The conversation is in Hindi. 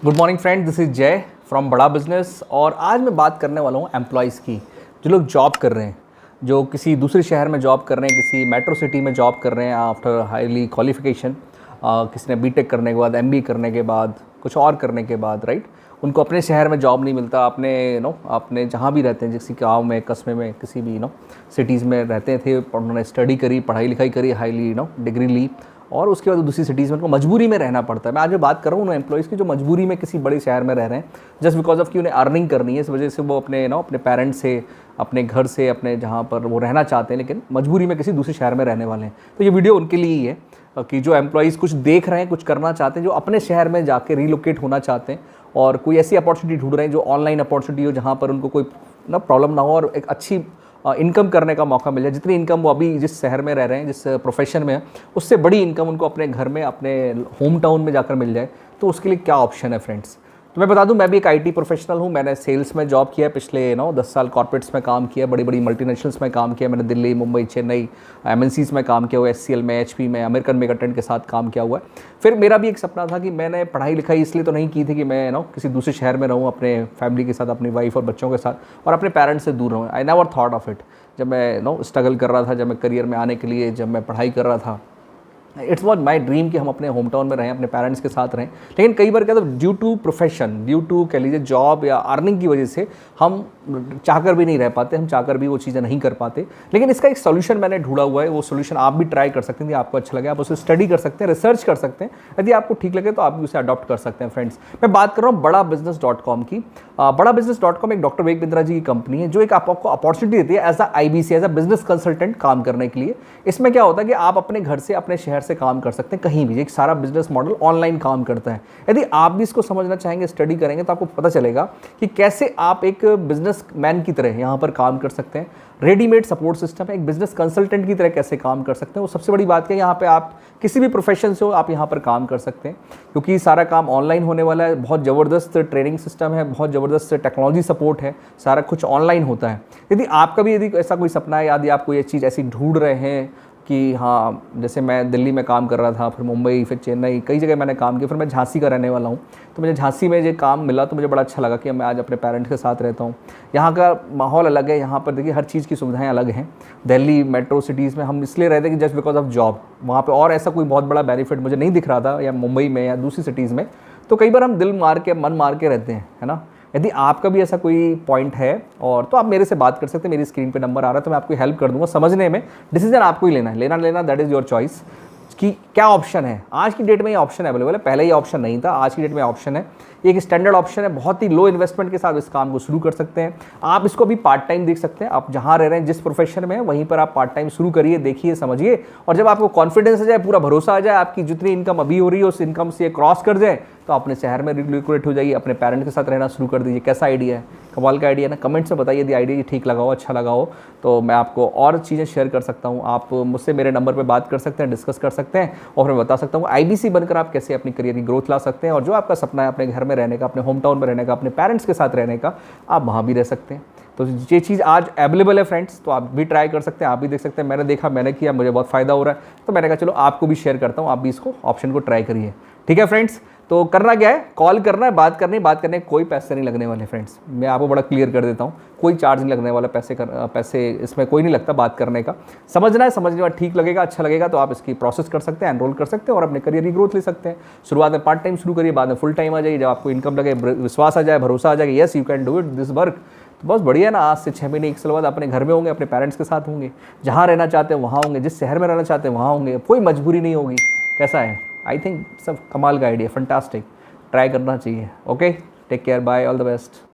Good morning friend, this is जय फ्रॉम बड़ा बिजनेस। और आज मैं बात करने वाला हूँ एम्प्लॉयज़ की, जो लोग जॉब कर रहे हैं, जो किसी दूसरे शहर में जॉब कर रहे हैं, किसी मेट्रो सिटी में जॉब कर रहे हैं आफ्टर हाईली क्वालिफिकेशन, किसी ने बीटेक करने के बाद, एमबीए करने के बाद, कुछ और करने के बाद, राइट। उनको अपने शहर में जॉब नहीं मिलता, अपने जहाँ भी रहते हैं, किसी गाँव में, कस्बे में, किसी भी सिटीज़ में रहते थे, उन्होंने स्टडी करी, पढ़ाई लिखाई करी, हाईली डिग्री ली, और उसके बाद दूसरी सिटीज़ में उनको मजबूरी में रहना पड़ता है। मैं आज जो बात कर रहा हूँ उन एम्प्लॉइज़ की जो मजबूरी में किसी बड़े शहर में रह रहे हैं, जस्ट बिकॉज ऑफ कि उन्हें अर्निंग करनी है, इस वजह से वो अपने पेरेंट्स से, अपने घर से, अपने जहाँ पर वो रहना चाहते हैं, लेकिन मजबूरी में किसी दूसरे शहर में रहने वाले हैं। तो ये वीडियो उनके लिए ही है कि जो एम्प्लॉइज़ कुछ देख रहे हैं, कुछ करना चाहते हैं, जो अपने शहर में जाके रीलोकेट होना चाहते हैं और कोई ऐसी अपॉर्चुनिटी ढूंढ रहे हैं जो ऑनलाइन अपॉर्चुनिटी हो, जहाँ पर उनको कोई प्रॉब्लम ना हो और एक अच्छी इनकम करने का मौका मिल जाए। जितनी इनकम वो अभी जिस शहर में रह रहे हैं, जिस प्रोफेशन में है, उससे बड़ी इनकम उनको अपने घर में, अपने होम टाउन में जाकर मिल जाए। तो उसके लिए क्या ऑप्शन है फ्रेंड्स? तो मैं बता दूं, मैं भी एक आईटी प्रोफेशनल हूं। मैंने सेल्स में जॉब किया है, पिछले 10 साल कॉर्पोरेट्स में काम किया, बड़ी बड़ी मल्टीनेशनल्स में काम किया। मैंने दिल्ली, मुंबई, चेन्नई, एमएनसीज में काम किया हुआ, एचसीएल में, एचपी में, अमेरिकन मेगाट्रेंड के साथ काम किया हुआ है। फिर मेरा भी एक सपना था कि मैंने पढ़ाई लिखाई इसलिए तो नहीं की थी कि मैं किसी दूसरे शहर में रहूँ, अपने फैमिली के साथ, अपनी वाइफ और बच्चों के साथ, और अपने पेरेंट्स से दूर रहूँ। I never thought of it. जब मैं स्ट्रगल कर रहा था, जब मैं करियर में आने के लिए, जब मैं पढ़ाई कर रहा था, इट्स वॉट माई ड्रीम कि हम अपने होम टाउन में रहें, अपने पेरेंट्स के साथ रहें। लेकिन कई बार क्या, due to profession, due to कह लीजिए जॉब या अर्निंग की वजह से हम चाहकर भी नहीं रह पाते, हम चाहकर भी वो चीज़ें नहीं कर पाते। लेकिन इसका एक सोल्यूशन मैंने ढूंढा हुआ है। वो सोल्यूशन आप भी ट्राई कर सकते हैं। यदि आपको अच्छा लगे, आप उसे स्टडी कर सकते हैं, रिसर्च कर सकते हैं। यदि आपको ठीक लगे तो आप भी उसे अडॉप्ट कर सकते हैं। फ्रेंड्स, मैं बात कर रहा हूँ बड़ाबिजनेस.com की। बड़ाबिजनेस.com एक डॉक्टर वेग बिंद्रा जी की कंपनी है, जो एक आपको अपॉर्चुनिटी देती है as a IBC, as a business consultant काम करने के लिए। इसमें क्या होता है कि आप अपने घर से, अपने शहर से काम कर सकते हैं कहीं भी। एक सारा बिजनेस मॉडल ऑनलाइन काम करता है। यदि आप भी इसको समझना चाहेंगे, स्टडी करेंगे, तो आपको पता चलेगा कि कैसे आप एक बिजनेस मैन की तरह यहाँ पर काम कर सकते हैं। रेडीमेड सपोर्ट सिस्टम है, एक बिजनेस कंसल्टेंट की तरह कैसे काम कर सकते हैं। वो सबसे बड़ी बात है, यहाँ पे आप किसी भी प्रोफेशन से हो, आप यहाँ पर काम कर सकते हैं, क्योंकि सारा काम ऑनलाइन होने वाला है। बहुत ज़बरदस्त ट्रेनिंग सिस्टम है, बहुत ज़बरदस्त टेक्नोलॉजी सपोर्ट है, सारा कुछ ऑनलाइन होता है। यदि आपका भी यदि ऐसा कोई सपना है, यदि आप कोई चीज़ ऐसी ढूंढ रहे हैं कि हाँ, जैसे मैं दिल्ली में काम कर रहा था, फिर मुंबई, फिर चेन्नई, कई जगह मैंने काम किया, फिर मैं झांसी का रहने वाला हूँ, तो मुझे झांसी में ये काम मिला तो मुझे बड़ा अच्छा लगा कि मैं आज अपने पेरेंट्स के साथ रहता हूँ। यहाँ का माहौल अलग है, यहाँ पर देखिए हर चीज़ की सुविधाएं अलग हैं। दिल्ली मेट्रो सिटीज़ में हम इसलिए रहते कि जस्ट बिकॉज ऑफ जॉब, वहाँ पर और ऐसा कोई बहुत बड़ा बेनिफिट मुझे नहीं दिख रहा था, या मुंबई में या दूसरी सिटीज़ में। तो कई बार हम दिल मार के, मन मार के रहते हैं, है ना। यदि आपका भी ऐसा कोई पॉइंट है और तो आप मेरे से बात कर सकते हैं। मेरी स्क्रीन पे नंबर आ रहा है, तो मैं आपको हेल्प कर दूंगा समझने में। डिसीजन आपको ही लेना है, लेना दैट इज़ योर चॉइस कि क्या ऑप्शन है। आज की डेट में ये ऑप्शन अवेलेबल है, पहले ये ऑप्शन नहीं था, आज की डेट में ऑप्शन है। एक स्टैंडर्ड ऑप्शन है, बहुत ही लो इन्वेस्टमेंट के साथ इस काम को शुरू कर सकते हैं। आप इसको भी पार्ट टाइम देख सकते हैं। आप जहाँ रह रहे हैं, जिस प्रोफेशन में है, वहीं पर आप पार्ट टाइम शुरू करिए, देखिए, समझिए, और जब आपको कॉन्फिडेंस आ जाए, पूरा भरोसा आ जाए, आपकी जितनी इनकम अभी हो रही है उस इनकम से क्रॉस कर जाए, तो अपने शहर में रिलोकेट हो जाइए, अपने पेरेंट्स के साथ रहना शुरू कर दीजिए। कैसा आइडिया है? कमाल का आइडिया है ना। कमेंट्स में बताइए यदि आइडिया ठीक लगा हो, अच्छा लगा हो, तो मैं आपको और चीज़ें शेयर कर सकता हूँ। आप मुझसे मेरे नंबर पे बात कर सकते हैं, डिस्कस कर सकते हैं, और मैं बता सकता हूँ आईबीसी बनकर आप कैसे अपनी करियर की ग्रोथ ला सकते हैं। और जो आपका सपना है अपने घर में रहने का, अपने होम टाउन में रहने का, अपने पेरेंट्स के साथ रहने का, आप वहाँ भी रह सकते हैं। तो ये चीज़ आज अवेलेबल है फ्रेंड्स, तो आप भी ट्राई कर सकते हैं, आप भी देख सकते हैं। मैंने देखा, मैंने किया, मुझे बहुत फ़ायदा हो रहा है, तो मैंने कहा चलो आपको भी शेयर करता हूँ, आप भी इसको ऑप्शन को ट्राई करिए। ठीक है फ्रेंड्स, तो करना क्या है, कॉल करना है, बात करनी है। बात करने के कोई पैसे नहीं लगने वाले फ्रेंड्स, मैं आपको बड़ा क्लियर कर देता हूँ। कोई चार्ज नहीं लगने वाला, पैसे इसमें कोई नहीं लगता बात करने का। समझना है, समझने में ठीक लगेगा, अच्छा लगेगा, तो आप इसकी प्रोसेस कर सकते हैं, एनरोल कर सकते हैं और अपने करियर की ग्रोथ ले सकते हैं। शुरुआत में पार्ट टाइम शुरू करिए, बाद में फुल टाइम आ जाइए। जब आपको इनकम लगे, विश्वास आ जाए, भरोसा आ जाए, yes you can do it this work, तो बहुत बढ़िया ना। आज से 6 महीने, 1 साल बाद अपने घर में होंगे, अपने पेरेंट्स के साथ होंगे, जहाँ रहना चाहते हैं वहाँ होंगे, जिस शहर में रहना चाहते हैं वहाँ होंगे, कोई मजबूरी नहीं होगी। कैसा है? आई थिंक सब कमाल का आइडिया, फंटास्टिक, ट्राई करना चाहिए। Okay, take care, bye, all the best.